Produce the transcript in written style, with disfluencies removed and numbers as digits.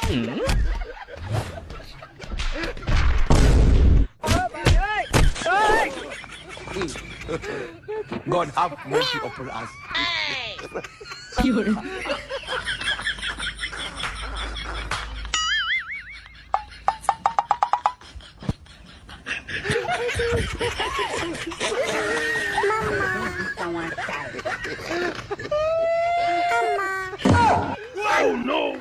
Hmm? God have mercy upon us. Yun. Oh no!